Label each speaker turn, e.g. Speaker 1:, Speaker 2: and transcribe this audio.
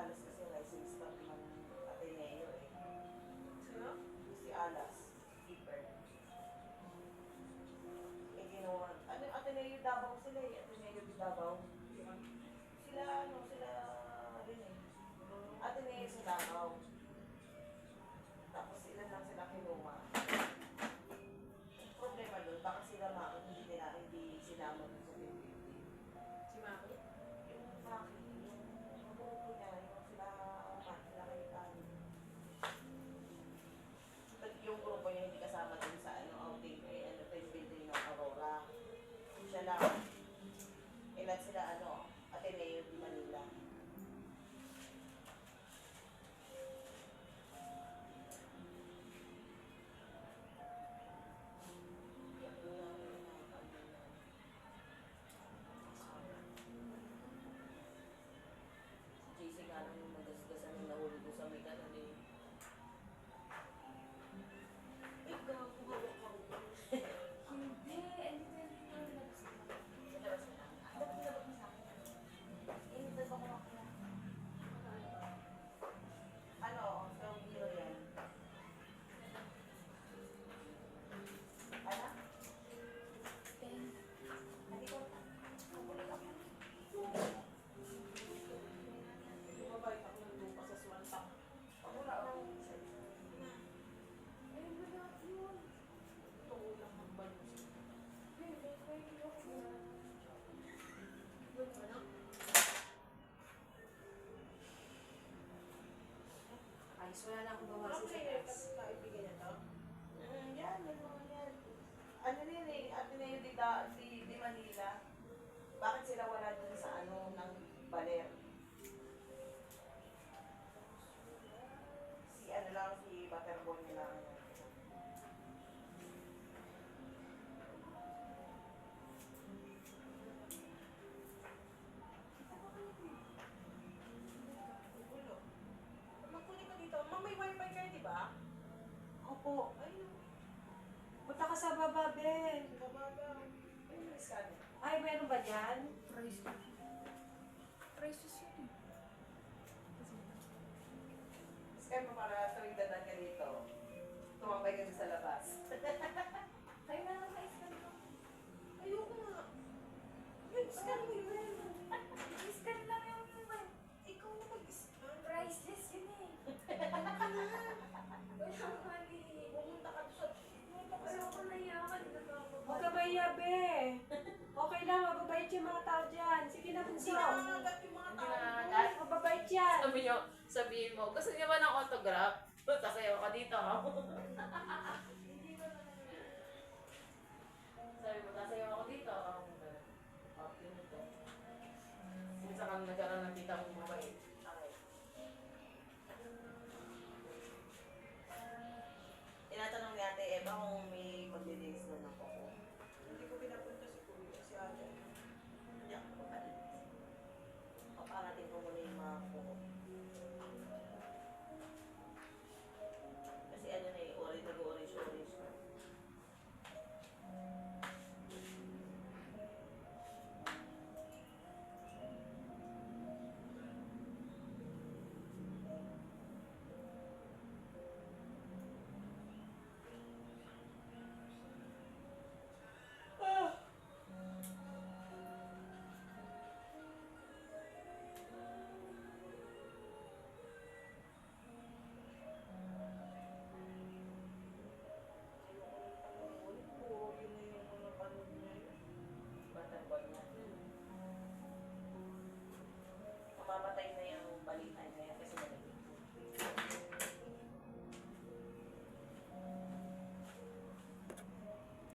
Speaker 1: Alas kasi rising star ng Ateneo eh.
Speaker 2: Sino?
Speaker 1: Si Alas, keeper. Eh, ginawa. Ano, Ateneo Davao sila eh. Ateneo di Davao. Sila, ano, sila rin eh. Ateneo sa Davao. Tapos ilan lang sila kinuha. Ang problema doon, baka sila hindi sinama doon sa PBB.
Speaker 2: Si Maki?
Speaker 1: Yung Maki, yung grupo niya, yung sila Kaitano. But yung grupo niya hindi kasama dun sa outing kay President ng Aurora. Siya lang. Ilan sila Ateneo di Manila. Si JC nga lang yung magasgasan yung nahuli ko sa may kanan eh.
Speaker 2: Ikaw, kumawak ka ko.
Speaker 3: Hindi, andito yung nilabas ko.
Speaker 1: Nilabas mo na. Dapat nilabas mo sa akin. Hindi ko kumakaya. Ano, so hero yan. Ano?
Speaker 3: Ten.
Speaker 1: Hindi ko. Kukulit ako.
Speaker 2: Lumabait ako ng lupa sa Swantak.
Speaker 1: Wala akong isa.
Speaker 3: Ay, wala yun.
Speaker 2: Ito ulang magbalus.
Speaker 3: Ay, may ako.
Speaker 2: Doon ka na?
Speaker 3: Ayos, wala na akong
Speaker 2: Wala
Speaker 3: bawasan
Speaker 2: ko
Speaker 3: sa
Speaker 2: na
Speaker 3: taas.
Speaker 2: kaibigan niya to?
Speaker 1: Yan, ano yan. Ano rin eh, Ateneo di Manila. Bakit sila wala dun sa ng Baler? Si lang, si Butterball nila.
Speaker 2: Ulo. Magkunin ka dito. Ma'am, may wifi kayo, di ba?
Speaker 3: Opo.
Speaker 2: Ayun.
Speaker 3: Punta ka sa baba, Ben.
Speaker 2: Bababaw.
Speaker 1: Ayun yung scan.
Speaker 3: Ay, meron ba dyan?
Speaker 2: Precious yun.
Speaker 1: Scan mo para tuwing dadan ka dito. Tumambay ka dun sa labas.
Speaker 3: Kayo na lang ka-scan ko.
Speaker 2: Ayoko nga. Yun, scan mo yun.
Speaker 3: I-scan lang yung naman.
Speaker 2: Ikaw na mag-scan.
Speaker 3: Priceless yun eh.
Speaker 2: Ano ka na?
Speaker 3: Wala mali.
Speaker 2: Pumunta ka sa... Pumunta ka sa...
Speaker 3: Ayaw ko nayakan.
Speaker 2: Huwag
Speaker 3: Huwag ka mahiya, Be. Okay lang, mababait yung mga tao dyan. Sige na,
Speaker 2: Hindi
Speaker 3: bunso.
Speaker 2: nangangagat yung mga tao.
Speaker 3: Ay, mababait yan.
Speaker 4: Sabihin mo, gusto niyo ba ng autograph? Sasayaw ka dito, ha? Sabi mo, sasayaw ako dito. Okay nito. Minsan kami nagkaroon ng tita mo